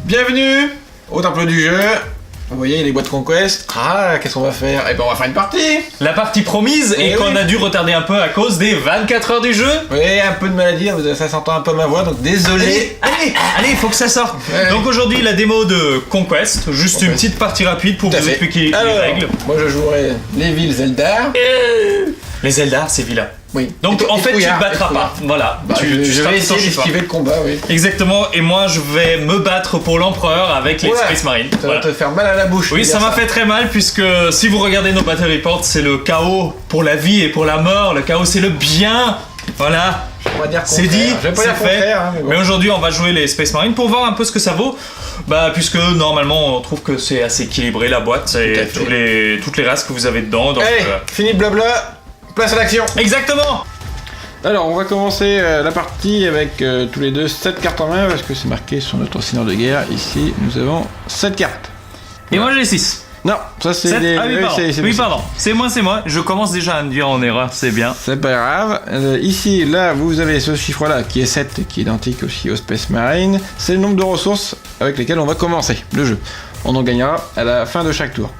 Bienvenue au temple du jeu. Vous voyez, il y a les boîtes Conquest. Ah, qu'est-ce qu'on va faire? Eh ben, on va faire une partie. La partie promise et qu'on a dû retarder un peu à cause des 24 heures du jeu. Oui, un peu de maladie, ça s'entend un peu ma voix, donc désolé. Allez, faut que ça sorte. Ouais. Donc aujourd'hui, la démo de Conquest, juste une petite partie rapide pour vous expliquer les règles. Moi, je jouerai les villes Zelda. Les Eldar, c'est vilain. Oui. Donc en fait, tu te battras pas. Voilà. Bah, je vais essayer d'esquiver le combat, oui. Exactement, et moi je vais me battre pour l'empereur avec les Space Marines. Ça va te faire mal à la bouche. Oui, ça m'a fait très mal puisque si vous regardez nos Battle Reports, c'est le chaos pour la vie et pour la mort. Le chaos, c'est le bien. Voilà. C'est dit, c'est fait. Hein, mais aujourd'hui, on va jouer les Space Marines pour voir un peu ce que ça vaut. Bah, puisque normalement, on trouve que c'est assez équilibré la boîte et toutes les races que vous avez dedans. Donc, allez, fini le blabla. Place à l'action. Exactement. Alors on va commencer la partie avec tous les deux 7 cartes en main parce que c'est marqué sur notre seigneur de guerre. Ici nous avons 7 cartes. Et moi j'ai 6. Non, ça c'est des... Ah oui, pardon. C'est moi. Je commence déjà à me dire en erreur, c'est bien. C'est pas grave. Ici, là, vous avez ce chiffre-là qui est 7, qui est identique aussi au Space Marine. C'est le nombre de ressources avec lesquelles on va commencer le jeu. On en gagnera à la fin de chaque tour.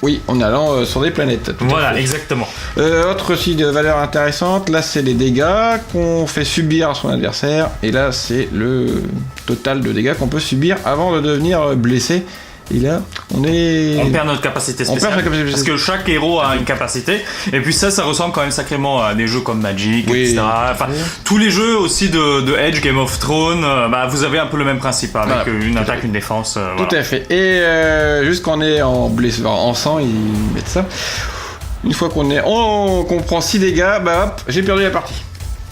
Oui, en allant sur des planètes. Voilà, exactement. Autre aussi de valeur intéressante, là c'est les dégâts qu'on fait subir à son adversaire, et là c'est le total de dégâts qu'on peut subir avant de devenir blessé. Et là, on perd notre capacité spéciale. Parce que chaque héros a une capacité. Et puis ça ressemble quand même sacrément à des jeux comme Magic, etc. Enfin, tous les jeux aussi de Edge, Game of Thrones, vous avez un peu le même principe, avec une attaque, une défense. Tout à fait. Et juste qu'on est en blessure, en sang, ils mettent ça. Une fois qu'on prend 6 dégâts, hop, j'ai perdu la partie.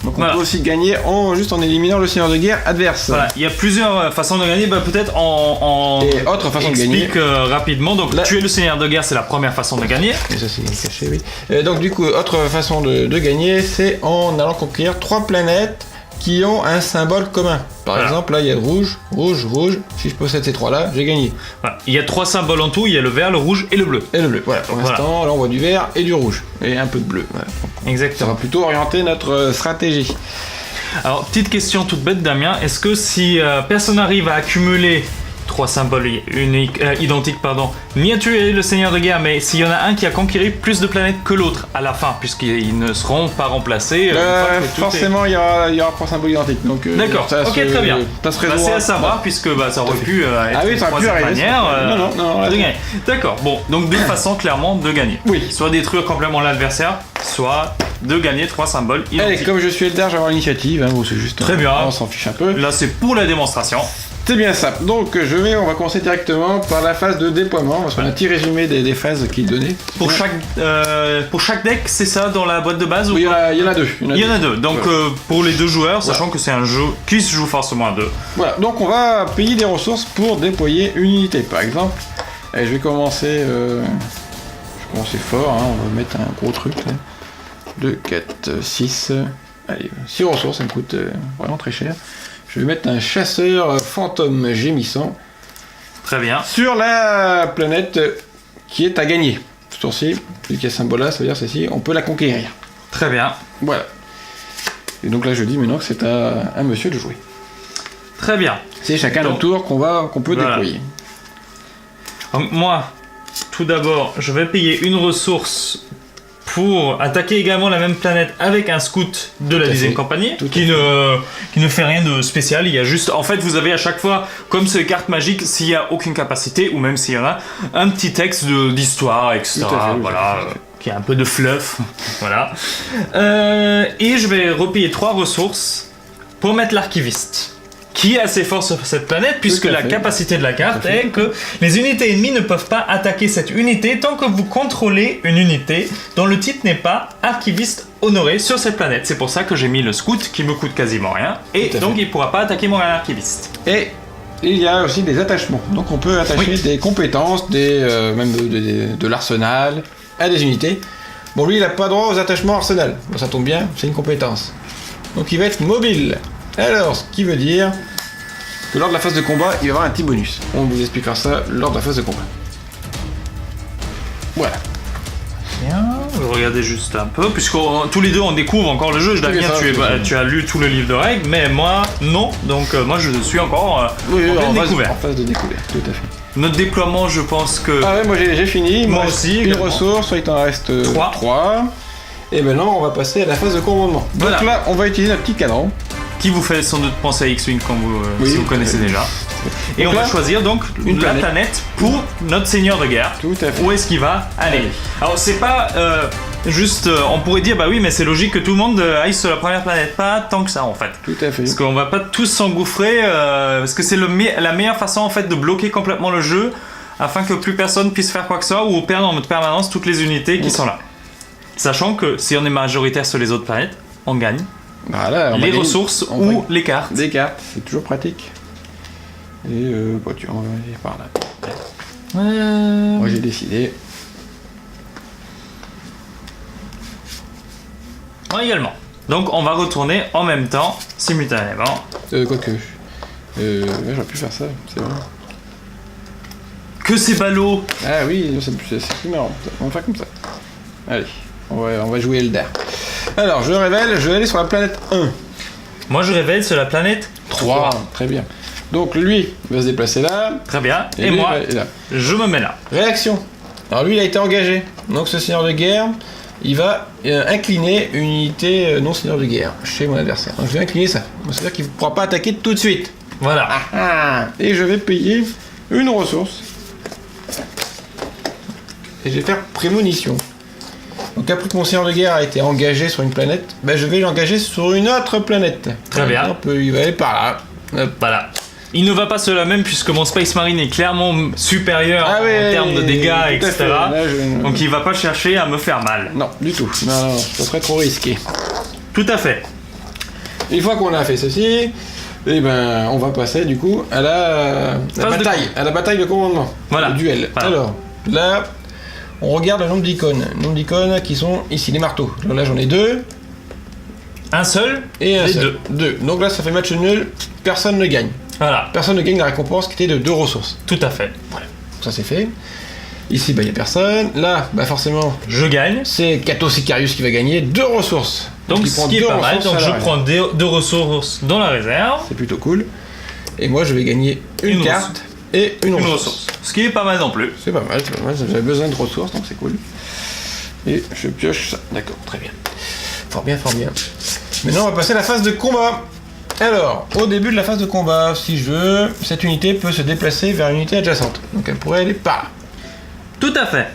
Donc on peut aussi gagner juste en éliminant le seigneur de guerre adverse. Voilà, il y a plusieurs façons de gagner, peut-être Et autre façon de gagner. Explique rapidement, donc tuer le seigneur de guerre c'est la première façon de gagner. Et ça c'est caché, oui. Donc du coup, autre façon de gagner, c'est en allant conquérir 3 planètes qui ont un symbole commun. Par exemple, là il y a rouge, rouge, rouge. Si je possède ces 3 là, j'ai gagné. Voilà. Il y a 3 symboles en tout, il y a le vert, le rouge et le bleu. Voilà, pour l'instant, là on voit du vert et du rouge. Et un peu de bleu. Voilà. Exactement. Ça va plutôt orienter notre stratégie. Alors, petite question toute bête, Damien. Est-ce que si personne n'arrive à accumuler 3 symboles identiques, ni à tuer le seigneur de guerre, mais s'il y en a un qui a conquéri plus de planètes que l'autre à la fin, puisqu'ils ne seront pas remplacés. Forcément, il y aura 3 symboles identiques. D'accord, très bien. C'est à savoir, puisque ça aurait pu être une troisième manière de gagner. D'accord, bon, donc 2 façons clairement de gagner. Oui. Soit détruire complètement l'adversaire, soit de gagner 3 symboles identiques. Allez, comme je suis Eldar, je vais avoir l'initiative. C'est juste. Très bien. On s'en fiche un peu. Là, c'est pour la démonstration. C'est bien ça. Donc on va commencer directement par la phase de déploiement, parce qu'on a un petit résumé des phases qu'il donnait. Pour chaque deck, c'est ça dans la boîte de base? Oui, il y en a 2. Il y en a 2. Donc pour les 2 joueurs, sachant que c'est un jeu qui se joue forcément à 2. Voilà, donc on va payer des ressources pour déployer une unité. Par exemple, allez, je vais commencer fort, on va mettre un gros truc là. 2, 4, 6. Allez, 6 ressources, ça me coûte vraiment très cher. Je vais mettre un chasseur fantôme gémissant. Très bien. Sur la planète qui est à gagner. Ce tour-ci, vu qu'il y a ce symbole-là, ça veut dire celle-ci, on peut la conquérir. Très bien. Voilà. Et donc là, je dis maintenant que c'est à un monsieur de jouer. Très bien. C'est chacun notre tour qu'on peut déployer. Donc, moi, tout d'abord, je vais payer une ressource pour attaquer également la même planète avec un scout de la 10e compagnie qui ne fait rien de spécial. Il y a juste, en fait, vous avez à chaque fois, comme c'est cartes magiques, s'il n'y a aucune capacité ou même s'il y en a, un petit texte d'histoire, etc. Qui a un peu de fluff. Voilà. Et je vais repayer 3 ressources pour mettre l'archiviste, qui a ses forces sur cette planète, puisque la capacité de la carte est que les unités ennemies ne peuvent pas attaquer cette unité tant que vous contrôlez une unité dont le titre n'est pas archiviste honoré sur cette planète. C'est pour ça que j'ai mis le scout qui me coûte quasiment rien, et donc il ne pourra pas attaquer mon archiviste. Et il y a aussi des attachements, donc on peut attacher des compétences, même de l'arsenal à des unités. Bon, lui il n'a pas droit aux attachements arsenal, bon, ça tombe bien, c'est une compétence. Donc il va être mobile. Alors, ce qui veut dire que lors de la phase de combat, il va y avoir un petit bonus. On vous expliquera ça lors de la phase de combat. Voilà. Bien. regardez juste un peu, puisque tous les deux on découvre encore le jeu. Je dois dire, tu as lu tout le livre de règles, mais moi non. Donc moi je suis encore en pleine découverte. En phase de découverte, tout à fait. Notre déploiement, je pense que. Ah ouais, moi j'ai fini. Moi aussi. Une ressource, il t'en reste 3. Et maintenant on va passer à la phase de commandement. Voilà. Donc là, on va utiliser notre petit cadran. Qui vous fait sans doute penser à X-Wing comme si vous connaissez déjà. Et donc on là, va choisir donc la planète pour notre seigneur de guerre. Tout à fait. Où est-ce qu'il va aller? Alors c'est pas juste, on pourrait dire bah oui mais c'est logique que tout le monde aille sur la première planète, pas tant que ça en fait. Tout à fait. Parce qu'on va pas tous s'engouffrer, parce que c'est la meilleure façon en fait de bloquer complètement le jeu afin que plus personne puisse faire quoi que ce soit ou perdre en permanence toutes les unités qui sont là. Sachant que si on est majoritaire sur les autres planètes, on gagne. Voilà, les ressources ou les cartes. Des cartes, c'est toujours pratique. Et voiture, on va aller par là. Moi j'ai décidé. Moi également. Donc on va retourner en même temps, simultanément. Quoique. J'aurais pu faire ça, c'est vrai. Que c'est ballot! Ah oui, c'est plus marrant. On va faire comme ça. Allez, on va jouer Eldar. Alors, je révèle, je vais aller sur la planète 1. Moi, je révèle sur la planète 3. Très bien. Donc, lui va se déplacer là. Très bien. Et lui moi, là. je me mets là. Réaction. Alors, lui, il a été engagé. Donc, ce seigneur de guerre, il va incliner une unité non seigneur de guerre chez mon adversaire. Donc, je vais incliner ça. C'est-à-dire qu'il ne pourra pas attaquer tout de suite. Voilà. Et je vais payer une ressource. Et je vais faire prémonition. Donc après que mon seigneur de guerre a été engagé sur une planète, ben je vais l'engager sur une autre planète. Très bien. Il va aller par là. Hop. Voilà. Il ne va pas sur la même puisque mon Space Marine est clairement supérieur en termes de dégâts, etc. Là, donc il va pas chercher à me faire mal. Non, du tout. Non, ça serait trop risqué. Tout à fait. Une fois qu'on a fait ceci, eh ben, on va passer du coup à la bataille, à la bataille de commandement. Voilà. Le duel. Voilà. Alors, là, on regarde le nombre d'icônes. Le nombre d'icônes qui sont ici, les marteaux. Alors là, j'en ai 2. Un seul et un seul. 2. Donc là, ça fait match nul. Personne ne gagne. Voilà. Personne ne gagne la récompense qui était de 2 ressources. Tout à fait. Voilà. Ça, c'est fait. Ici, il n'y a personne. Là, forcément, je gagne. C'est Cato Sicarius qui va gagner 2 ressources. Donc ce qui est pas mal. Donc je prends 2 ressources dans la réserve. C'est plutôt cool. Et moi, je vais gagner une carte. Et une ressource. Ce qui est pas mal non plus. C'est pas mal, j'avais besoin de ressources, donc c'est cool. Et je pioche ça. D'accord, très bien. Fort bien, fort bien. Maintenant, on va passer à la phase de combat. Alors, au début de la phase de combat, si je veux, cette unité peut se déplacer vers une unité adjacente. Donc elle pourrait aller par là. Tout à fait.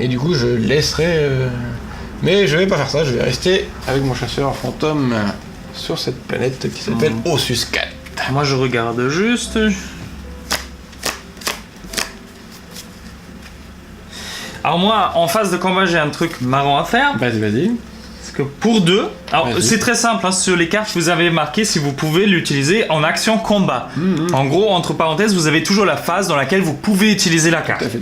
Et du coup, je laisserai... Mais je vais pas faire ça, je vais rester avec mon chasseur fantôme sur cette planète qui s'appelle Ossus 4. Moi, je regarde juste... Alors moi, en phase de combat, j'ai un truc marrant à faire. Vas-y. Parce que pour 2, alors c'est très simple, hein, sur les cartes, vous avez marqué si vous pouvez l'utiliser en action combat. En gros, entre parenthèses, vous avez toujours la phase dans laquelle vous pouvez utiliser la carte. Tout à fait.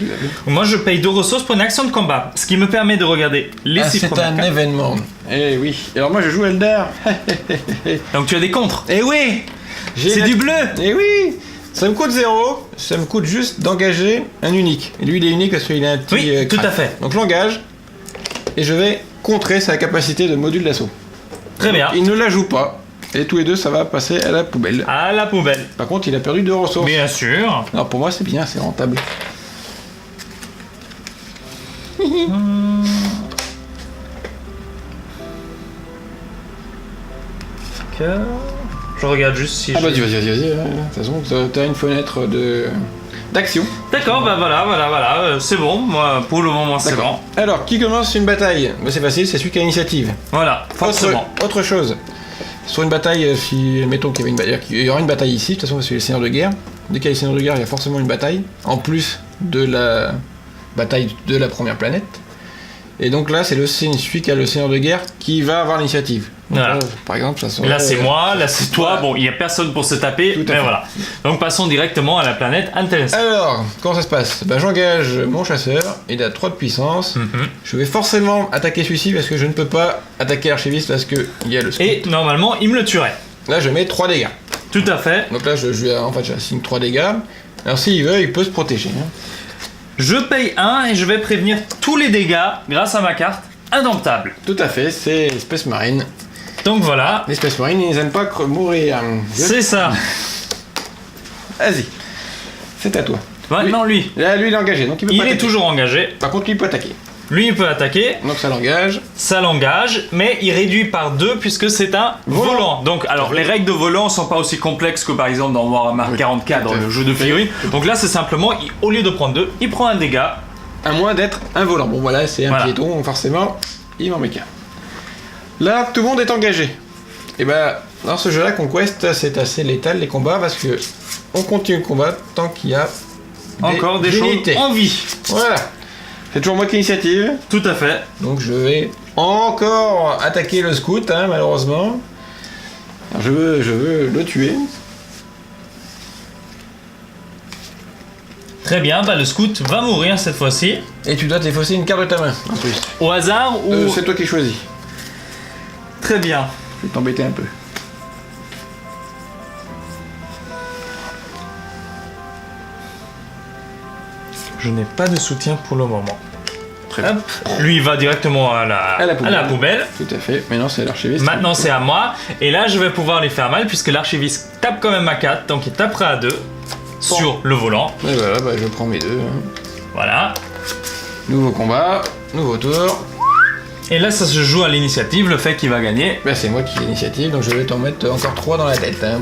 Moi, je paye 2 ressources pour une action de combat, ce qui me permet de regarder les 6 premières cartes. C'est un événement. Eh oui. Alors moi, je joue Eldar. Donc tu as des contres. Eh oui. C'est du bleu. Eh oui. Ça me coûte 0, ça me coûte juste d'engager un unique. Et lui, il est unique parce qu'il a un petit... Oui, tout à fait. Donc je l'engage, et je vais contrer sa capacité de module d'assaut. Très bien. Il ne la joue pas, et tous les deux, ça va passer à la poubelle. À la poubelle. Par contre, il a perdu 2 ressources. Bien sûr. Alors pour moi, c'est bien, c'est rentable. Je regarde juste si vas-y. De toute façon, t'as une fenêtre d'action. D'accord, voilà, c'est bon, moi pour le moment c'est bon. Alors, qui commence une bataille? C'est facile, c'est celui qui a l'initiative. Voilà, forcément. Autre chose, sur une bataille, si mettons qu'il y aura une bataille ici, de toute façon parce que les seigneurs de guerre, dès qu'il y a les seigneurs de guerre, il y a forcément une bataille, en plus de la bataille de la première planète. Et donc là, c'est celui qui a le seigneur de guerre qui va avoir l'initiative. Voilà. Là, par exemple, ça serait... Là c'est moi, là c'est toi, bon il n'y a personne pour se taper, mais voilà. Donc passons directement à la planète intéressante. Alors, comment ça se passe? J'engage mon chasseur, il a 3 de puissance. Je vais forcément attaquer celui-ci parce que je ne peux pas attaquer l'archiviste parce qu'il y a le scout. Et normalement il me le tuerait. Là je mets 3 dégâts. Tout à fait. Donc là j'assigne 3 dégâts. Alors s'il veut, il peut se protéger. Je paye 1 et je vais prévenir tous les dégâts grâce à ma carte indomptable. Tout à fait, c'est Space Marine. Donc voilà. Les Space Marines, ils n'aiment pas mourir. C'est ça. Vas-y, c'est à toi. Maintenant lui. Là, lui, il est engagé, donc il peut pas Il est attaquer. toujours engagé. Par contre, lui, il peut attaquer. Lui, il peut attaquer. Donc ça l'engage. Ça l'engage, mais il réduit par 2 puisque c'est un volant. Donc, alors, les règles de volant sont pas aussi complexes que par exemple dans Warhammer 40K, dans le jeu de figurines. Donc là, c'est simplement, au lieu de prendre 2, il prend un dégât. À moins d'être un volant. Bon, voilà, c'est un piéton, donc forcément, il m'en met qu'un. Là, tout le monde est engagé. Et ben, dans ce jeu-là, Conquest, c'est assez létal les combats parce que on continue le combat tant qu'il y a Encore des unités. choses en vie. Voilà. C'est toujours moi qui ai l'initiative. Tout à fait. Donc je vais encore attaquer le scout, hein, malheureusement. Alors, je veux le tuer. Très bien, bah le scout va mourir cette fois-ci. Et tu dois t'effacer une carte de ta main, en plus. Au hasard ou... C'est toi qui choisis. Très bien. Je vais t'embêter un peu. Je n'ai pas de soutien pour le moment. Très bien. Hop. Lui, il va directement à la poubelle. Tout à fait. Maintenant, c'est l'archiviste. Maintenant, c'est à moi. Et là, je vais pouvoir les faire mal puisque l'archiviste tape quand même à 4. Donc, il tapera à 2 sur le volant. Et voilà, bah, je prends mes deux. Hein. Voilà. Nouveau combat, nouveau tour. Et là, ça se joue à l'initiative, le fait qu'il va gagner. Bah, c'est moi qui ai l'initiative, donc je vais t'en mettre encore 3 dans la tête. Hein.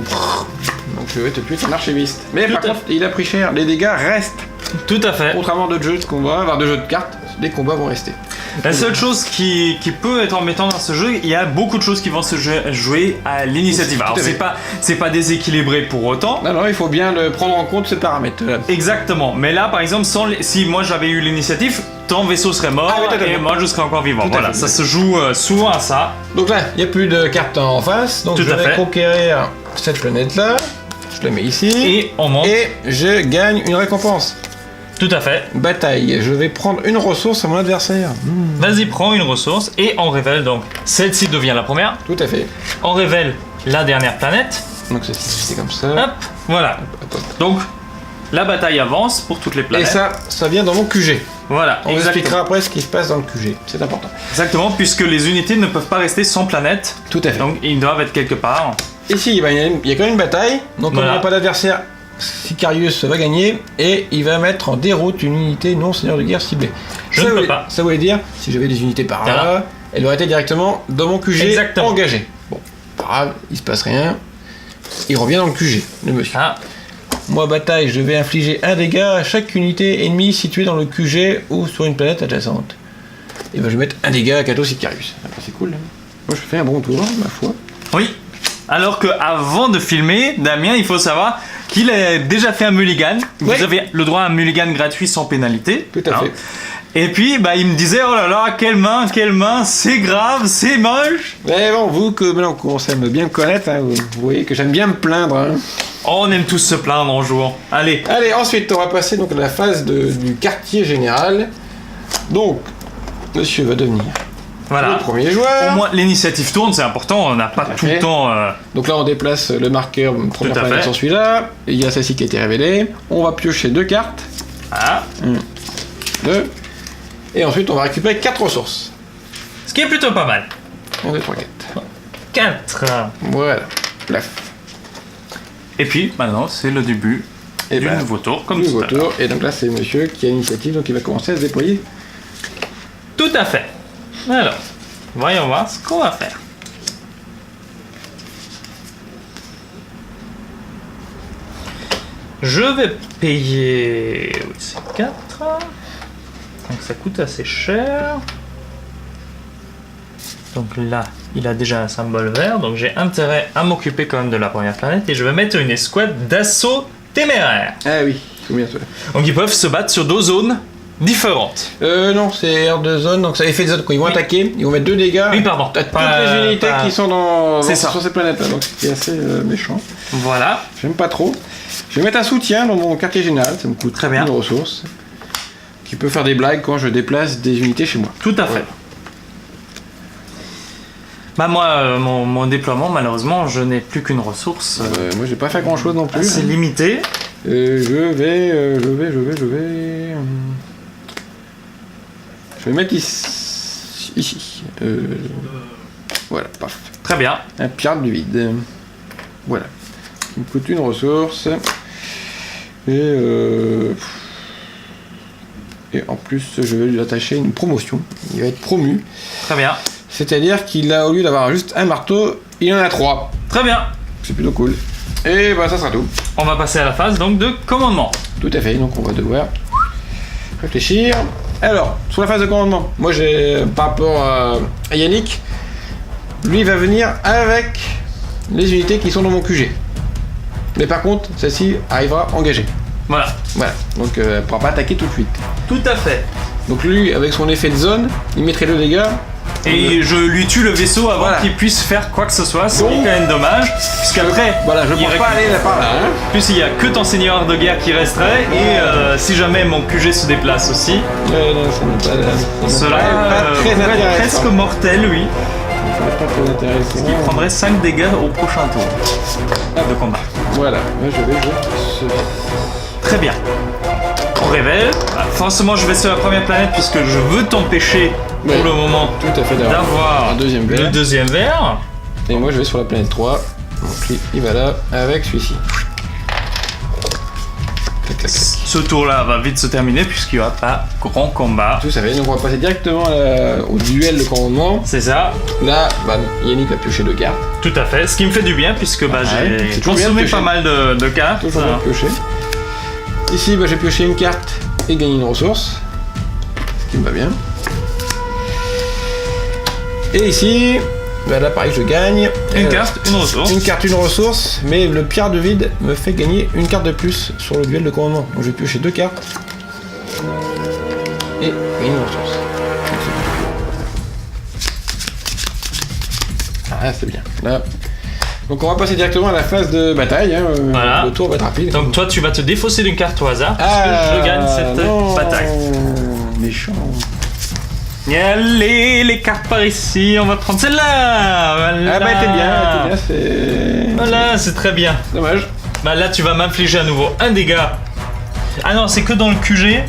Donc je vais te tuer ton archiviste. Mais par contre, il a pris cher. Les dégâts restent. Tout à fait. Contrairement à d'autres jeux de combat, enfin de jeux de cartes, les combats vont rester. La seule chose qui peut être embêtante dans ce jeu, il y a beaucoup de choses qui vont se jouer à l'initiative. Alors c'est pas déséquilibré pour autant. Non, il faut bien le prendre en compte ces paramètres. Exactement. Mais là, par exemple, si moi j'avais eu l'initiative, ton vaisseau serait mort et moi je serais encore vivant. Voilà, ça se joue souvent à ça. Donc là, il n'y a plus de cartes en face, donc je vais conquérir cette planète-là. Je la mets ici. Et on monte. Et je gagne une récompense. Tout à fait. Bataille. Je vais prendre une ressource à mon adversaire. Vas-y, prends une ressource et on révèle donc. Celle-ci devient la première. Tout à fait. On révèle la dernière planète. Donc c'est comme ça. Hop, voilà. Donc la bataille avance pour toutes les planètes. Et ça vient dans mon QG. Voilà. On vous expliquera après ce qui se passe dans le QG. C'est important. Exactement, puisque les unités ne peuvent pas rester sans planète. Tout à fait. Donc ils doivent être quelque part. Ici, il y a quand même une bataille. Donc on n'a pas d'adversaire. Sicarius va gagner et il va mettre en déroute une unité non seigneur de guerre ciblée. Je ne peux pas. Ça voulait dire, si j'avais des unités par là, elle aurait été directement dans mon QG engagé. Bon, pas grave, il se passe rien. Il revient dans le QG, le monsieur. Moi, bataille, je vais infliger un dégât à chaque unité ennemie située dans le QG ou sur une planète adjacente. Et ben je vais mettre un dégât à Cato Sicarius. C'est cool. Hein. Moi, je fais un bon tour, ma foi. Oui. Alors que avant de filmer, Damien, il faut savoir qu'il a déjà fait un mulligan. Vous avez le droit à un mulligan gratuit sans pénalité. Tout à fait. Et puis, il me disait, oh là là, quelle main, c'est grave, c'est moche. Mais bon, vous, que maintenant on commence à bien me connaître, hein, vous voyez que j'aime bien me plaindre. Hein. Oh, on aime tous se plaindre en jouant. Allez, ensuite, on va passer donc à la phase du quartier général. Donc, monsieur va devenir le premier joueur. Au moins, l'initiative tourne, c'est important, on n'a pas tout le temps... Donc là, on déplace le marqueur, première planète sur celui-là. Il y a celle-ci qui a été révélée. On va piocher 2 cartes. 1, 2. Et ensuite, on va récupérer 4 ressources. Ce qui est plutôt pas mal. 1, 2, 3, 4. 4. Voilà. Plaf. Et puis, maintenant, c'est le début du nouveau tour, comme nouveau tour. Et donc là, c'est monsieur qui a l'initiative, donc il va commencer à se déployer. Tout à fait. Alors, voyons voir ce qu'on va faire. Je vais payer... Oui, c'est 4. Donc ça coûte assez cher. Donc là, il a déjà un symbole vert. Donc j'ai intérêt à m'occuper quand même de la première planète. Et je vais mettre une escouade d'assaut téméraire. Ah oui, faut bien ça. Donc ils peuvent se battre sur 2 zones différentes. Non, c'est aire de zone, donc ça effet de zone. Quand ils vont attaquer, ils vont mettre 2 dégâts. Oui, pardon. T'as toutes les unités qui sont sur cette planète-là, donc c'est assez méchant. Voilà. J'aime pas trop. Je vais mettre un soutien dans mon quartier général, ça me coûte très bien de ressources. Qui peut faire des blagues quand je déplace des unités chez moi. Tout à fait. Moi, mon déploiement, malheureusement, je n'ai plus qu'une ressource. Moi, j'ai pas fait grand-chose non plus. C'est limité. Je vais... vais mettre ici. Voilà, paf. Très bien. Un pirate du vide. Voilà. Il me coûte une ressource. Et en plus, je vais lui attacher une promotion. Il va être promu. Très bien. C'est-à-dire qu'il a, au lieu d'avoir juste un marteau, il en a 3. Très bien. C'est plutôt cool. Et bah ça sera tout. On va passer à la phase donc de commandement. Tout à fait, donc on va devoir réfléchir. Alors, sur la phase de commandement, moi j'ai, par rapport à Yannick, lui va venir avec les unités qui sont dans mon QG. Mais par contre, celle-ci arrivera engagée. Voilà. Voilà, donc elle ne pourra pas attaquer tout de suite. Tout à fait. Donc lui, avec son effet de zone, il mettrait 2 dégâts. Et je lui tue le vaisseau avant Voilà. qu'il puisse faire quoi que ce soit, ce qui est Donc, quand même dommage. Puisqu'après, voilà, je ne peux pas aller là par là. Hein. en plus, il n'y a que ton seigneur de guerre qui resterait. Et si jamais mon QG se déplace aussi, Non, ça n'est pas, cela pas très pourrait être intéressant. presque mortel, lui. Ça n'est pas très intéressant. Il prendrait 5 dégâts au prochain tour de combat. Voilà, moi je vais jouer ce... Très bien. On révèle. Ah, forcément, je vais sur la première planète puisque je veux t'empêcher pour Ouais. le moment Tout à fait d'avoir un deuxième verre. le deuxième verre. Et moi je vais sur la planète 3. Donc lui, il va là avec celui-ci. Tac, tac, tac. Ce tour-là va vite se terminer puisqu'il n'y aura pas grand combat. Tout ça fait, donc on va passer directement au duel de commandement. C'est ça, Là, bah, Yannick va piocher 2 cartes. tout à fait. Ce qui me fait du bien puisque bah, Ouais, j'ai c'est toujours bien de consommé piocher. pas mal de cartes. Toujours bien piocher. Ici, bah, j'ai pioché une carte et gagné une ressource. Ce qui me va bien. Et ici, bah, là pareil, je gagne. Une carte, une ressource. Une carte, une ressource, mais le pirate de vide me fait gagner une carte de plus sur le duel de commandement. Donc je vais piocher 2 cartes et gagner une ressource. Ah, c'est bien. Là. Donc on va passer directement à la phase de bataille. Hein. Voilà. Le tour va être rapide. Donc toi, tu vas te défausser d'une carte au hasard parce que je gagne cette non, bataille. Méchant. Et allez, les cartes par ici, on va prendre celle-là. Voilà. Ah bah t'es bien, c'est... Voilà, c'est très bien. Dommage. Bah là, tu vas m'infliger à nouveau un dégât. Ah non, c'est que dans le QG.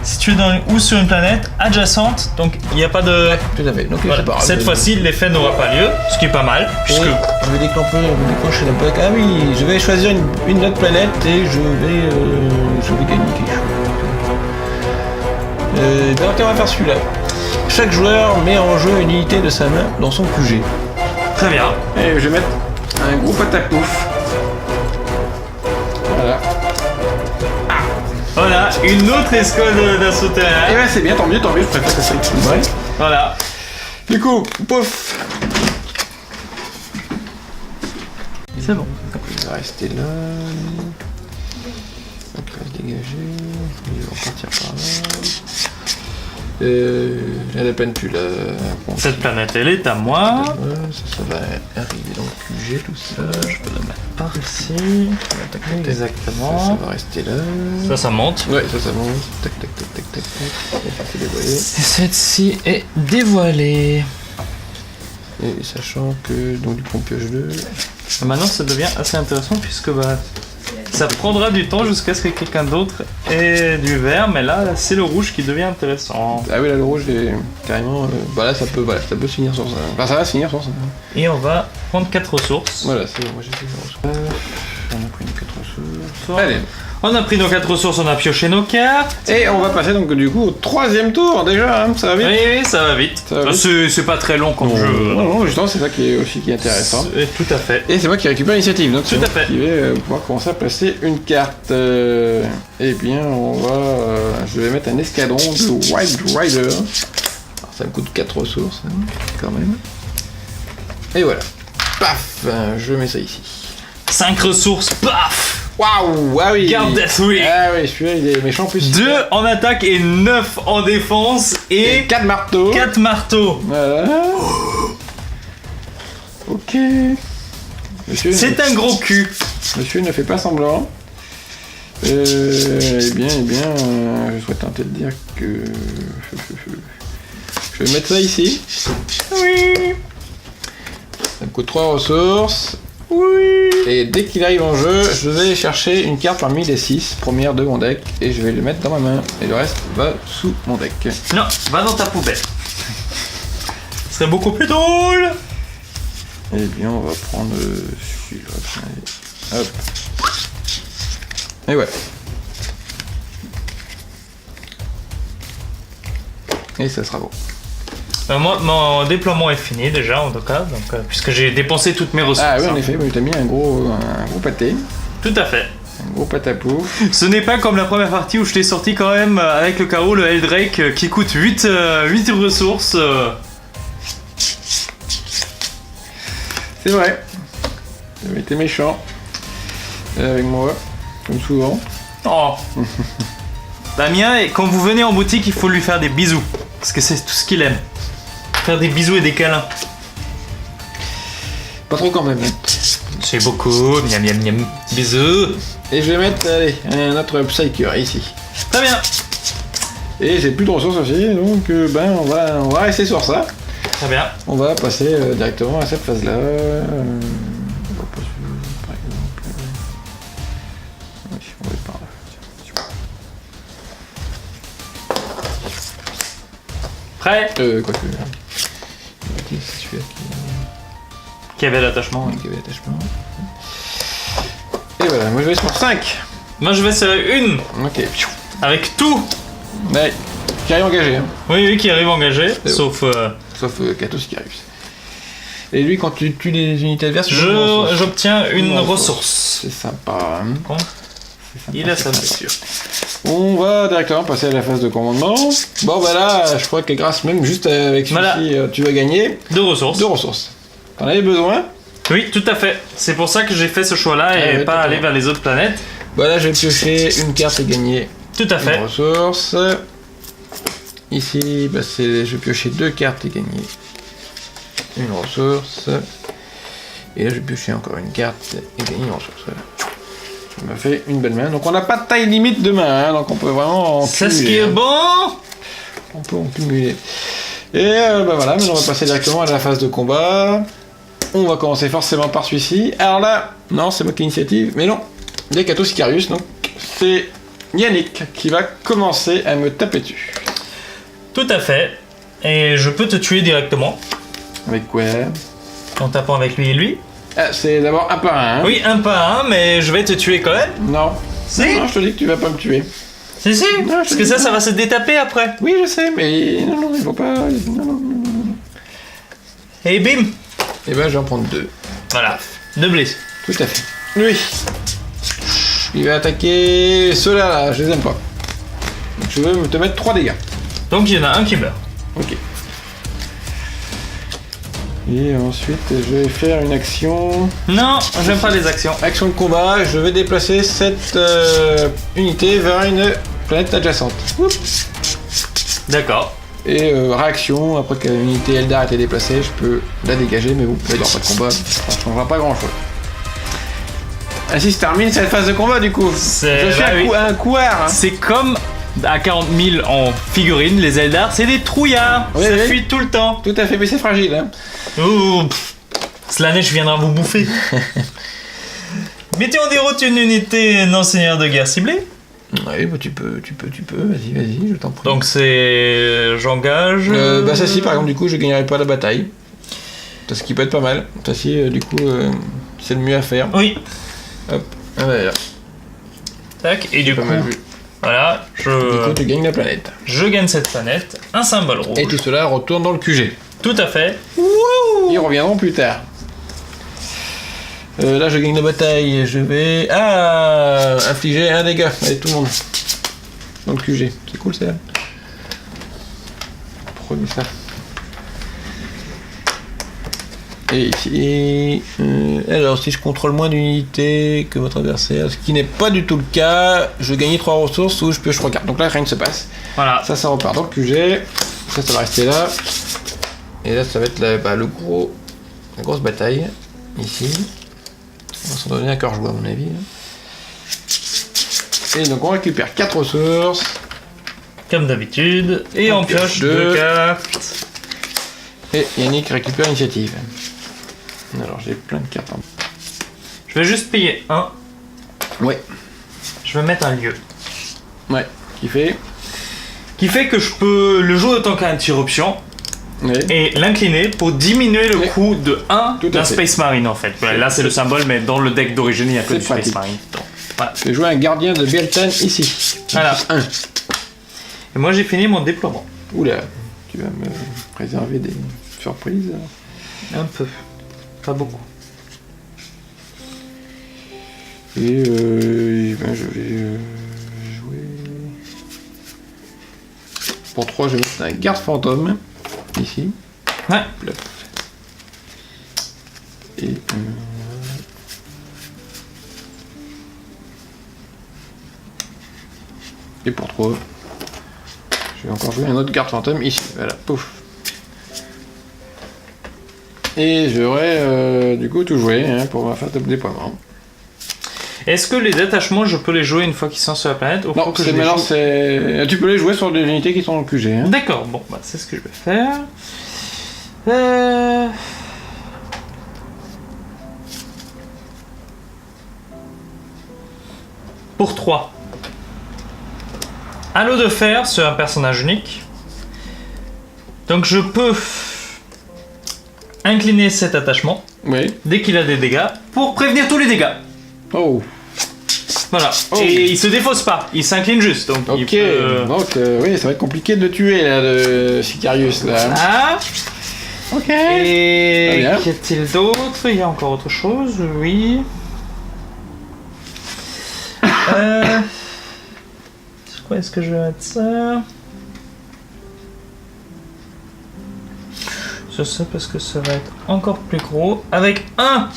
Si tu es ou sur une planète adjacente, donc il n'y a pas de... Tout à fait. Donc, Voilà. c'est pas grave. Cette fois-ci, l'effet n'aura pas lieu, ce qui est pas mal, puisque... Et je vais déclencher la plaque. Ah oui, je vais choisir une autre planète et je vais gagner quelque chose. Donc on va faire celui-là. Chaque joueur met en jeu une unité de sa main dans son QG. Très bien. Et je vais mettre un gros patapouf. Voilà. Voilà, une autre escouade d'assaut Et terrestre. ben c'est bien, tant mieux, je préfère que ça soit équilibré. Voilà. Du coup, pouf. C'est bon. Donc il va rester là. Donc il va se dégager. Il va partir par là. J'ai la peine plus là. Cette planète, elle est à moi. Ça va arriver dans le QG, tout ça. Je peux la mettre Par ici. Exactement. Ça va rester là. Ça monte. Ouais, ça monte. Tac, tac, tac, tac, tac, tac. Et ça fait dévoiler. Et cette-ci est dévoilée. Et sachant que donc du coup on pioche 2. Maintenant, ça devient assez intéressant puisque bah, ça prendra du temps jusqu'à ce que quelqu'un d'autre ait du vert, mais là, c'est le rouge qui devient intéressant. Ah oui, là le rouge est carrément. Bah là ça peut se finir sur ça. Enfin ça va se finir sur ça. Et on va prendre 4 ressources. Voilà, c'est bon, moi j'ai fait les ressources. On a pris nos 4 ressources. Allez. On a pris nos 4 ressources, on a pioché nos cartes. Et on va passer donc du coup au 3e tour déjà, hein, ça va vite. Oui, ça va vite. Ça va vite. C'est pas très long comme Non, jeu. non, justement c'est ça qui est intéressant. Tout à fait. Et c'est moi qui récupère l'initiative, donc Tout c'est à moi fait. qui vais pouvoir commencer à placer une carte. Eh bien, on va... je vais mettre un escadron de Wild Rider. Alors, ça me coûte 4 ressources, hein, quand même. Et voilà. Paf, je mets ça ici. 5 ressources, paf. Waouh, ah oui. Garde Death Ray. Ah oui, celui-là il est méchant en plus. 2 en attaque et 9 en défense et 4 marteaux. 4 marteaux. Voilà. Ok. Monsieur, C'est un gros cul. Monsieur ne fait pas semblant. Eh bien, je souhaite tenter de dire que... Je vais mettre ça ici. Oui. Ça me coûte 3 ressources. Oui. Et dès qu'il arrive en jeu, je vais chercher une carte parmi les 6 premières de mon deck et je vais le mettre dans ma main. Et le reste va sous mon deck. Non, va dans ta poubelle. Ce serait beaucoup plus drôle. Eh bien, on va prendre celui-là. Hop. Et ouais. Et ça sera bon. Moi, mon déploiement est fini déjà en tout cas, donc, puisque j'ai dépensé toutes mes ressources. Ah oui, en effet, tu as mis un gros pâté. Tout à fait. Un gros patapou. Ce n'est pas comme la première partie où je t'ai sorti quand même avec le carreau, le Eldrake qui coûte 8 ressources. C'est vrai. J'avais été méchant. Avec moi, comme souvent. Oh. Damien, quand vous venez en boutique, il faut lui faire des bisous. Parce que c'est tout ce qu'il aime. Faire des bisous et des câlins. Pas trop quand même. C'est beaucoup. Miam miam miam. Bisous. Et je vais mettre, allez, un autre Psyker ici. Très bien. Et j'ai plus de ressources aussi, donc ben on va rester sur ça. Très bien. On va passer directement à cette phase-là. On va passer, par exemple. Oui, on va par là. Prêt? Quoique. C'est celui-là Qui avait l'attachement. qui avait l'attachement. Et voilà, moi je vais sur 5. Moi je vais sur une. Ok. Avec tout. Ouais, qui arrive engagé. Hein. Oui, qui arrive engagé. C'est Sauf. Sauf Katos qui arrive. Et lui, quand tu tues les unités adverses, J'obtiens une ressource. C'est sympa. Hein. Bon. Il a sa blessure. On va directement passer à la phase de commandement. Bon, bah là, je crois que grâce même juste avec celui-ci, tu vas gagner 2 ressources. 2 ressources. T'en avais besoin? Oui, tout à fait. C'est pour ça que j'ai fait ce choix-là et ouais, pas aller vers les autres planètes. Bah là, je vais piocher une carte et gagner Tout à fait. une ressource. Ici, bah, je vais piocher 2 cartes et gagner une ressource. Et là, je vais piocher encore une carte et gagner une ressource. Voilà. Ça m'a fait une belle main. Donc on n'a pas de taille limite de main, hein, donc on peut vraiment en C'est ce cumuler, qui est hein. bon. On peut en cumuler. Et bah voilà, maintenant on va passer directement à la phase de combat. On va commencer forcément par celui-ci. Alors là, non, c'est moi qui ai l'initiative, mais non, il y a Katos Sicarius, donc c'est Yannick qui va commencer à me taper dessus. Tout à fait. Et je peux te tuer directement Avec quoi? en tapant avec lui et lui. Ah, c'est d'abord un par un. Hein. Oui, un par un, mais je vais te tuer quand même. Non. Si. Non, je te dis que tu vas pas me tuer. Si, si. Parce que ça va se détaper après. Oui, je sais, mais non, il faut pas. Non. Et bim. Et ben, je vais en prendre 2. Voilà. 2 blesses. Tout à fait. Lui. Il va attaquer ceux-là, là, je les aime pas. Donc je veux te mettre 3 dégâts. Donc il y en a un qui meurt. Ok. Et ensuite, je vais faire une action. Non, j'aime pas les actions. Action de combat, je vais déplacer cette unité vers une planète adjacente. Oups. D'accord. Et réaction, après que l'unité Eldar a été déplacée, je peux la dégager, mais bon, il n'y aura pas de combat, ça ne changera pas grand chose. Ainsi se termine cette phase de combat du coup. Je suis un couard. Hein. C'est comme à 40 000 en figurines, les Eldar, c'est des trouillards. Oui, ça oui. fuit tout le temps. Tout à fait, mais c'est fragile. Hein. Ouh, Slanesh viendra vous bouffer. Mettez en déroute une unité non seigneur de guerre ciblée. Oui, bah tu peux, vas-y, je t'en prie. Donc c'est... j'engage... Bah ça si, par exemple, du coup, je gagnerai pas la bataille. Ce qui peut être pas mal. Ça si, du coup, c'est le mieux à faire. Oui. Hop, ah bah là. Tac, et du Pas coup... mal vu. Voilà, Du coup, tu gagnes la planète. je gagne cette planète, un symbole rouge. Et tout cela retourne dans le QG. Tout à fait. Ils reviendront plus tard. Là, je gagne la bataille. Je vais infliger un dégât. Allez, tout le monde. Dans le QG. C'est cool, ça. Prenez ça. Et ici. Alors, si je contrôle moins d'unités que votre adversaire, ce qui n'est pas du tout le cas, je gagne 3 ressources ou je pioche 3 cartes. Donc là, rien ne se passe. Voilà. Ça repart dans le QG. Ça va rester là. Et là, ça va être la grosse bataille. Ici. On va s'en donner un cœur joie, à mon avis. Et donc, on récupère 4 ressources. Comme d'habitude. Et on pioche 2 cartes. Et Yannick récupère l'initiative. Alors, j'ai plein de cartes. Je vais juste payer 1. Ouais. Je vais mettre un lieu. Ouais. Qui fait Que je peux le jouer autant qu'interruption. Ouais. Et l'incliner pour diminuer le Oui. coût de 1 Tout à d'un fait. Space Marine en fait. Ouais, là c'est le symbole, mais dans le deck d'origine il n'y a que C'est du Space pratique. Marine. Donc, voilà. Je vais jouer un gardien de Bieltan ici. Voilà. 1. Et moi j'ai fini mon déploiement. Oula, tu vas me réserver des surprises. Un peu. Pas beaucoup. Et ben, je vais jouer. Pour 3, je vais mettre un garde fantôme ici. Ouais. Plop. Et pour 3, je vais encore jouer un autre garde fantôme ici. Voilà, pouf. Et j'aurai du coup tout joué hein, pour ma faire de déploiement. Est-ce que les détachements je peux les jouer une fois qu'ils sont sur la planète ou faut Non, que je c'est les maintenant, joue tu peux les jouer sur des unités qui sont dans le QG. Hein. D'accord, bon, bah, c'est ce que je vais faire. Pour 3. Halo de fer sur un personnage unique. Donc je peux incliner cet attachement Oui. dès qu'il a des dégâts pour prévenir tous les dégâts. Oh. Voilà. Oh. Et il se défausse pas, il s'incline juste. Donc il Ok. peut... Donc oui, ça va être compliqué de le tuer là, de Sicarius là. Ah. Ok. Et Très bien. qu'y a-t-il d'autre? Il y a encore autre chose, oui. Sur quoi est-ce que je vais mettre ça? Sur ça parce que ça va être encore plus gros. Avec un,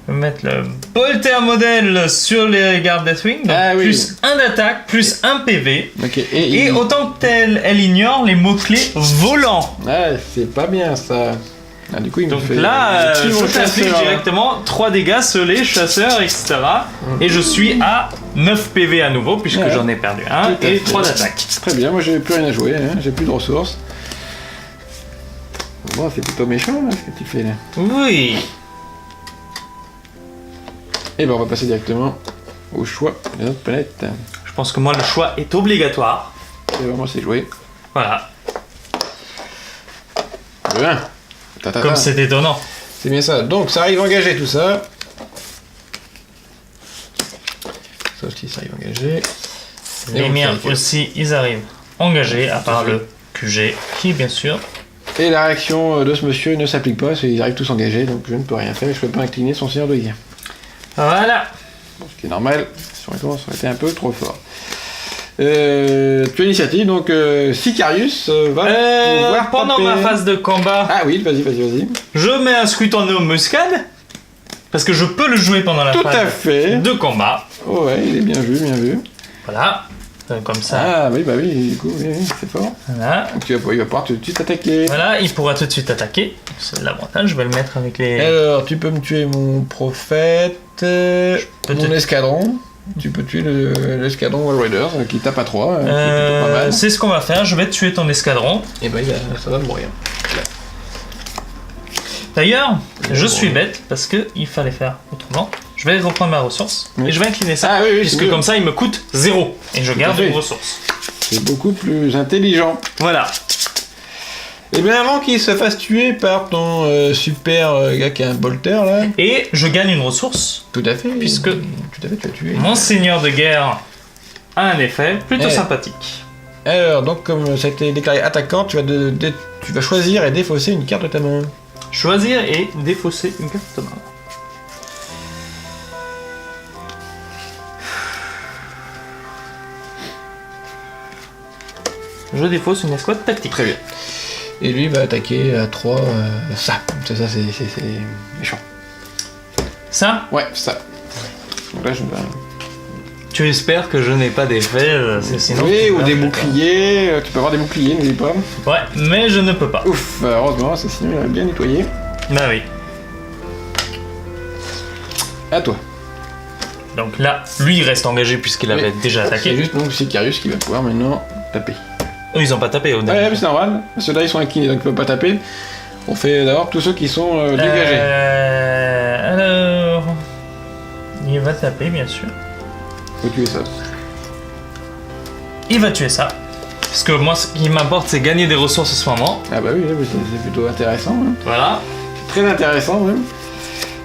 je vais mettre le Bolter modèle sur les gardes Deathwing. Donc Ah oui. plus 1 d'attaque, plus 1 PV. Ok. Et autant que elle ignore les mots-clés volants. Ah, c'est pas bien ça. Ah, du coup, il me Donc fait. là, des petits je mots t'applique chasseurs, directement 3 dégâts sur les chasseurs, etc. Et je suis à 9 PV à nouveau, puisque Ouais. j'en ai perdu 1, Tout à et fait. 3 d'attaque. Très bien, moi j'ai plus rien à jouer, hein. J'ai plus de ressources. Bon, c'est plutôt méchant là, ce que tu fais là. Oui. Et ben on va passer directement au choix de notre planète. Je pense que moi, le choix est obligatoire. Et vraiment c'est joué. Voilà. Le 1. Comme c'est étonnant. C'est bien ça. Donc ça arrive engagé tout ça. Ça aussi ça arrive engagé. Et Les on miens fait- aussi, ils arrivent engagés, à part le QG, qui, bien sûr... Et la réaction de ce monsieur ne s'applique pas, ils arrivent tous engagés, donc je ne peux rien faire, je peux pas incliner son seigneur de guerre. Voilà. Bon, ce qui est normal, ça aurait été un peu trop fort. Tu as l'initiative, donc Sicarius va pouvoir pendant taper- ma phase de combat, Ah oui, vas-y. je mets un scout en embuscade, parce que je peux le jouer pendant la Tout à phase fait. de combat. Oh ouais, il est bien vu, bien vu. Voilà. Comme ça. Ah oui, bah oui, du coup, oui, c'est fort. Voilà. Donc il va pouvoir tout de suite attaquer. Voilà, il pourra tout de suite attaquer. C'est l'avantage, je vais le mettre avec les... Alors, tu peux me tuer mon prophète, mon escadron. Tu peux tuer l'escadron Wall Raiders qui tape à 3, qui est plutôt pas mal. c'est ce qu'on va faire, je vais tuer ton escadron. Et bah ça va mourir. D'ailleurs, je suis bête parce que il fallait faire autrement. Je vais reprendre ma ressource Oui. et je vais incliner ça. Ah oui, puisque c'est mieux. comme ça, il me coûte 0 et je Tout garde à fait. une ressource. C'est beaucoup plus intelligent. Voilà. Et bien avant qu'il se fasse tuer par ton super gars qui a un bolter là. Et je gagne une ressource. Tout à fait. Puisque- Tout à fait, tu as tué. Mon seigneur de guerre a un effet plutôt Eh. sympathique. Alors, donc comme ça a été déclaré attaquant, tu vas choisir et défausser une carte de ta main. Choisir et défausser une carte de main. Je défausse une escouade tactique. Très bien. Et lui va attaquer à 3 ça. C'est méchant. Ça, Ouais, ça. Donc là, je vais... tu espères que je n'ai pas d'effet, sinon... oui, tu ou meurs, des je sais boucliers. Tu peux avoir des boucliers, n'oublie pas. pas. Ouais, mais je ne peux pas. Ouf, heureusement, ça sinon il aurait bien nettoyé. Bah oui. À toi. Donc là, lui il reste engagé puisqu'il avait déjà C'est attaqué. juste donc Sicarius qui va pouvoir maintenant taper. Eux ils ont pas tapé au début. Ouais, mais c'est normal. Ceux-là ils sont inclinés donc ils peuvent pas taper. On fait d'abord tous ceux qui sont dégagés. Alors... Il va taper, bien sûr. Faut tuer ça. Il va tuer ça. Parce que moi, ce qui m'importe, c'est gagner des ressources à ce moment. Ah bah oui, c'est plutôt intéressant. Hein. Voilà. C'est très intéressant même.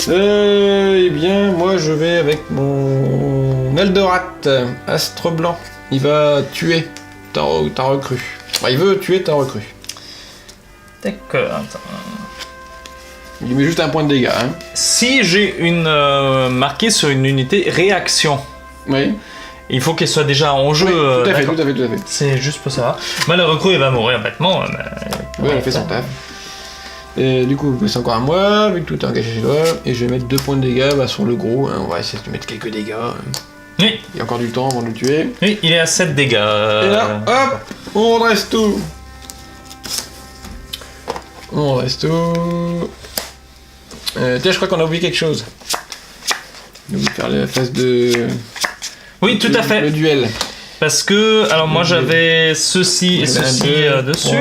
Eh bien, moi je vais avec mon Eldorat, Astre Blanc. Il va tuer ta recrue. Enfin, il veut tuer ta recrue. D'accord. Attends. Il lui met juste un point de dégâts. Hein. Si j'ai une marqué sur une unité réaction, Oui. il faut qu'elle soit déjà en jeu. Oui, tout à fait, d'accord. tout à fait. C'est juste pour ça. Moi, le recrue, il va mourir bêtement. Oui, elle fait son taf. Et du coup, c'est encore à moi, vu que tout est engagé chez toi. Et je vais mettre 2 points de dégâts sur le gros. Hein. On va essayer de mettre quelques dégâts. Oui. Il y a encore du temps avant de le tuer. Oui, il est à 7 dégâts. Et là, hop, on redresse tout. On redresse tout. Tiens, je crois qu'on a oublié quelque chose. On a oublié de faire la phase de... Oui, tout à fait. Le duel. Parce que, alors moi j'avais ceci et ceci dessus.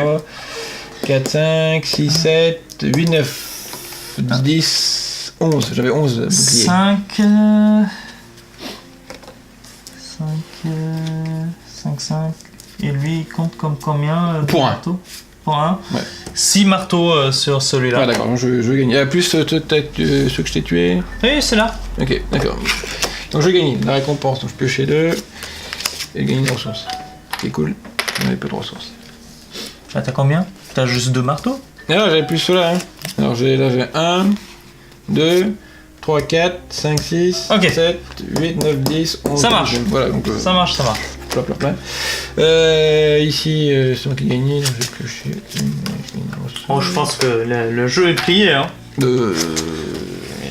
4, 5, 6, 7, 8, 9, 10, 11. J'avais 11 boucliers. 5... 5... Et lui, il compte comme combien Pour un. marteaux Pour un. Ouais. 6 marteaux sur celui-là. Ah d'accord, je gagne. Ah, plus ceux que je t'ai tués. Oui, c'est là. Ok, d'accord. Donc je gagne la récompense, donc je pioche 2 et gagner une ressource. C'est cool, j'en ai peu de ressources. Ah, t'as combien? T'as juste 2 marteaux? Alors j'avais plus ceux-là. Hein. Alors j'ai 1, 2, 3, 4, 5, 6, Ok. 7, 8, 9, 10, 11. Ça marche. 12. Voilà, donc Ça marche. plein. Ici, c'est moi qui ai gagné, donc j'ai pioché une ressource. Bon, je pense que le jeu est plié, hein. Mais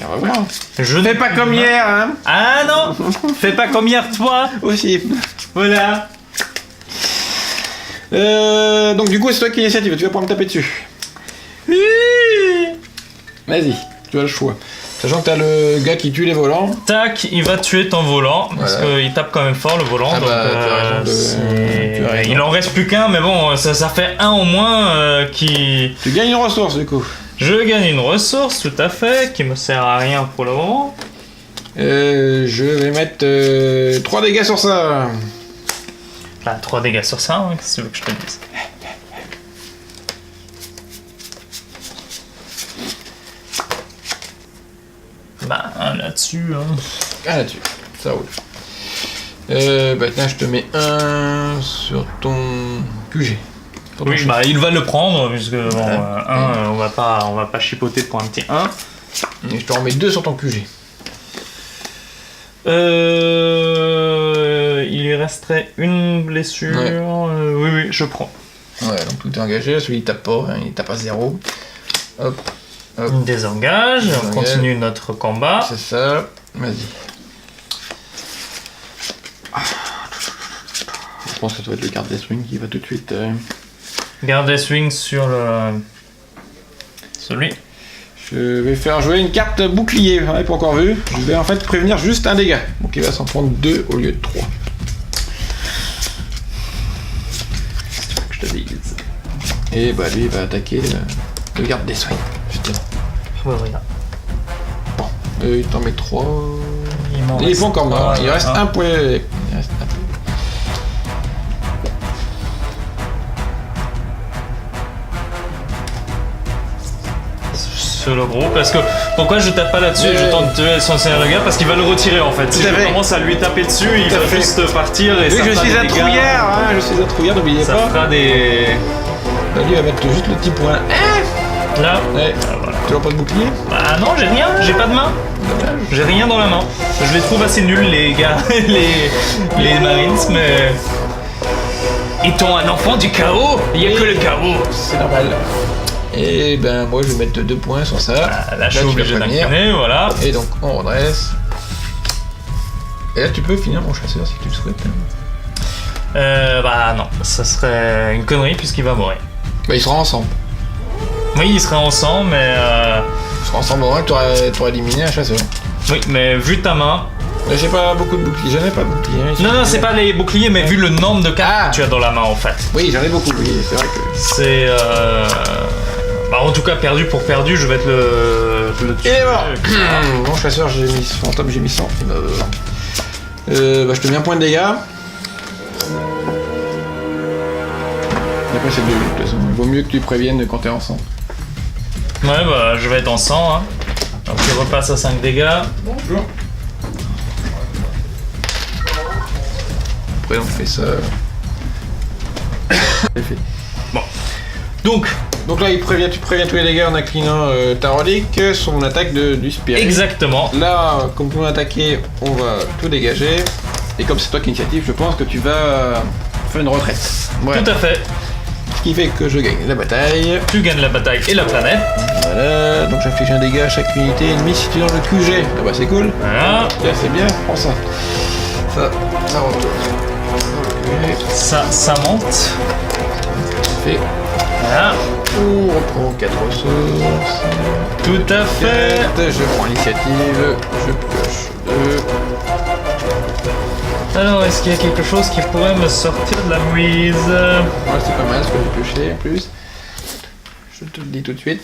on va voir. Je Fais pas comme hier, hein. Ah non. Fais pas comme hier, toi. Aussi. Voilà. Donc du coup c'est toi qui l'initiative, tu vas pouvoir me taper dessus. Vas-y, tu as le choix. Sachant que t'as le gars qui tue les volants. Tac, il va tuer ton volant, parce Voilà. qu'il tape quand même fort le volant. Ah donc, bah, tu as raison. il en reste plus qu'un, mais bon, ça fait un au moins qui... Tu gagnes une ressource du coup. Je gagne une ressource, tout à fait, qui me sert à rien pour le moment. Je vais mettre 3 dégâts sur ça. Bah, 3 dégâts sur ça, hein, qu'est-ce que tu veux que je te dise? Bah, là-dessus, hein. Ah là-dessus, ça roule. Bah tiens, je te mets 1 sur ton QG. Sur ton Oui, chef. bah, il va le prendre, puisque bon, on va pas chipoter pour un petit 1. Et je te remets 2 sur ton QG. Il lui resterait une blessure. Ouais. Oui, je prends. Ouais, donc tout est engagé, celui il tape pas, hein, il tape à 0. Hop, hop, On désengage, on Désengage. continue notre combat. c'est ça. Vas-y. Je pense que ça va être le garde des swings qui va tout de suite... Garde swing sur le... celui. Je vais faire jouer une carte bouclier, on n'avait pas encore vu. Je vais en fait prévenir juste un dégât. Donc il va s'en prendre 2 au lieu de 3. Que je te dise. Et bah lui il va attaquer le garde des soins. Putain. Ouais, regarde. Bon, il t'en met 3. m'en Il est reste pas encore mort, il reste un. un point. Il reste un point. Sur le gros, parce que pourquoi je tape pas là-dessus et je tente de tuer son seigneur de guerre? Parce qu'il va le retirer en fait. Si Tout à je fait. commence à lui taper dessus, il Tout à va fait. juste partir et Oui, ça je fera suis des un dégâts. trouillard, hein, je suis un trouillard, n'oubliez Ça pas. fera des... Bah, lui il va mettre juste le petit point. Là. Ouais. Ah, voilà. Toujours pas de bouclier? Bah non, j'ai rien, j'ai pas de main. Dommage. J'ai rien dans la main. Je les trouve assez nuls les gars, les Marines, mais... Étant un enfant du chaos, il y a que le chaos. C'est normal. Et ben moi je vais mettre 2 points sur ça. Ah, là, je suis tu vas obligé prévenir. d'incliner, voilà. Et donc on redresse. Et là tu peux finir mon chasseur si tu le souhaites. Bah non, ça serait une connerie puisqu'il va mourir. Bah ils seront ensemble. Oui, ils seraient ensemble, mais... Ils seront ensemble au moins que t'auras éliminé un chasseur. Oui, mais vu ta main... Là j'ai pas beaucoup de boucliers, j'en ai pas de boucliers. Non, c'est pas les boucliers, mais vu le nombre de cartes Ah. que tu as dans la main en fait. Oui j'en ai beaucoup, oui, c'est vrai que... C'est... Bah en tout cas, perdu pour perdu, je vais être je le tue. Il est mort. Bon, chasseur, j'ai mis fantôme, j'ai mis 100. Bah, je te mets un point de dégâts. Et après, c'est 2. De toute façon, il vaut mieux que tu préviennes quand t'es en 100. Ouais, bah, je vais être en 100. Hein. Donc, je repasse à 5 dégâts. Bonjour. Après, on fait ça. C'est fait. Bon. Donc là, tu préviens tous les dégâts en inclinant ta relique sur mon attaque du spirit. exactement. Là, comme pour attaquer, on va tout dégager. Et comme c'est toi qui initiative, je pense que tu vas faire une retraite. Voilà. Tout à fait. Ce qui fait que je gagne la bataille. Tu gagnes la bataille et la planète. Voilà, donc j'inflige un dégât à chaque unité ennemie si tu es dans le QG. Ah bah c'est cool. Voilà. Là c'est bien, prends ça. Ça retourne. Ça monte. Fait. Voilà. On reprend 4 ressources. Tout à fait. Je prends l'initiative. Je pioche 2. Alors, est-ce qu'il y a quelque chose qui pourrait me sortir de la mouise? Ouais, c'est pas mal ce que j'ai pioché en plus. Je te le dis tout de suite.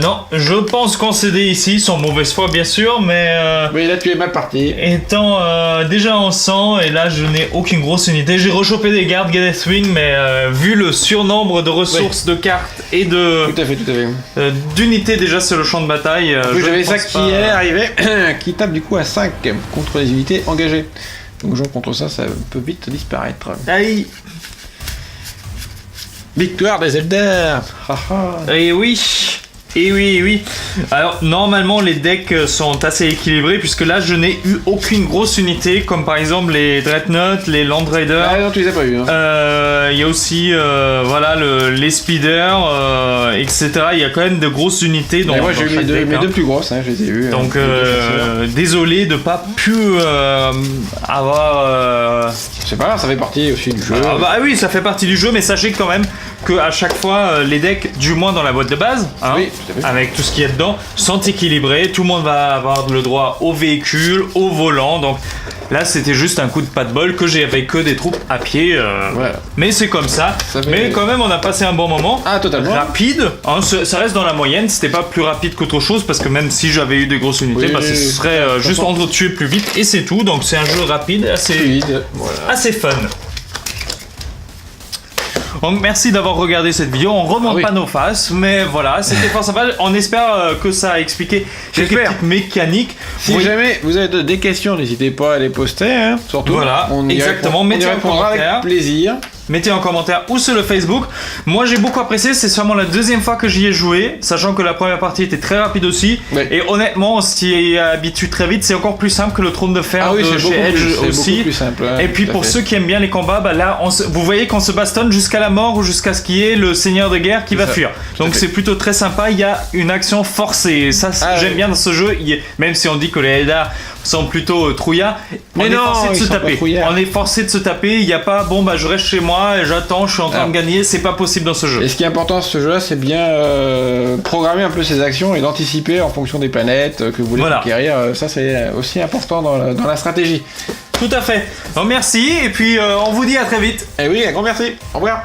Non, je pense qu'on cédait ici, sans mauvaise foi bien sûr, mais Oui, là tu es mal parti. étant déjà en 100 et là je n'ai aucune grosse unité, j'ai rechopé des gardes Gathering, mais vu le surnombre de ressources, de cartes et de Tout à fait. d'unités déjà sur le champ de bataille, Oui, je j'avais pense ça qui pas- est arrivé, qui tape du coup à 5 contre les unités engagées. Donc jouant contre ça, ça peut vite disparaître. Aïe. Victoire des Eldar. Et oui. Alors normalement les decks sont assez équilibrés puisque là je n'ai eu aucune grosse unité comme par exemple les Dreadnought, les Land Raiders. Ah non, tu les as pas eu. Hein. Il y a aussi voilà les speeders, etc. Il y a quand même de grosses unités dans, Moi dans j'ai eu chaque deck, mes hein. deux plus grosses, hein, je les ai eues. Donc les deux chasseurs. désolé de pas pu avoir. C'est pas grave, ça fait partie aussi du jeu. Ah bah oui, ça fait partie du jeu, mais sachez quand même que à chaque fois les decks, du moins dans la boîte de base, hein, Oui, tout à fait. avec tout ce qu'il y a dedans, sont équilibrés. Tout le monde va avoir le droit au véhicule, au volant. Donc là, c'était juste un coup de pas de bol que j'avais que des troupes à pied. Voilà. Mais c'est comme ça. Ça fait- Mais quand même, on a passé un bon moment. Ah, totalement. Rapide, hein, ça reste dans la moyenne. C'était pas plus rapide qu'autre chose parce que même si j'avais eu des grosses unités, Oui, bah, ce serait juste en train de tuer plus vite et c'est tout. Donc c'est un jeu rapide, Fluide. Voilà. assez fun. Donc merci d'avoir regardé cette vidéo, on remonte Ah oui. pas nos faces, mais voilà, c'était fort sympa. On espère que ça a expliqué quelques J'espère. petites mécaniques. Si Oui. jamais vous avez des questions, n'hésitez pas à les poster. Hein, surtout. Voilà, exactement, On y mettez en répondra avec commentaire. plaisir. Mettez en commentaire ou sur le Facebook. Moi j'ai beaucoup apprécié, c'est sûrement la deuxième fois que j'y ai joué, sachant que la première partie était très rapide aussi. Ouais. Et honnêtement, on s'y habitue très vite, c'est encore plus simple que le trône de fer Ah oui, de c'est chez beaucoup Edge plus, c'est aussi. beaucoup plus simple. hein, Et puis tout à pour fait. ceux qui aiment bien les combats, bah là, vous voyez qu'on se bastonne jusqu'à la mort ou jusqu'à ce qu'il y ait le seigneur de guerre qui va ça, fuir. tout à Donc fait. c'est plutôt très sympa, il y a une action forcée. Et ça, Ah, j'aime ouais. bien dans ce jeu, même si on dit que les Eldar sont plutôt trouillards, Mais on non, est forcé de ils se sont pas taper. trouillards. On est forcé de se taper, il n'y a pas, bon bah je reste chez moi et j'attends, je suis en train Alors. de gagner, c'est pas possible dans ce jeu. Et ce qui est important dans ce jeu-là, c'est bien programmer un peu ses actions et d'anticiper en fonction des planètes que vous voulez Voilà. conquérir. Ça, c'est aussi important dans la stratégie. Tout à fait. Donc merci et puis on vous dit à très vite. Et oui, un grand merci. Au revoir.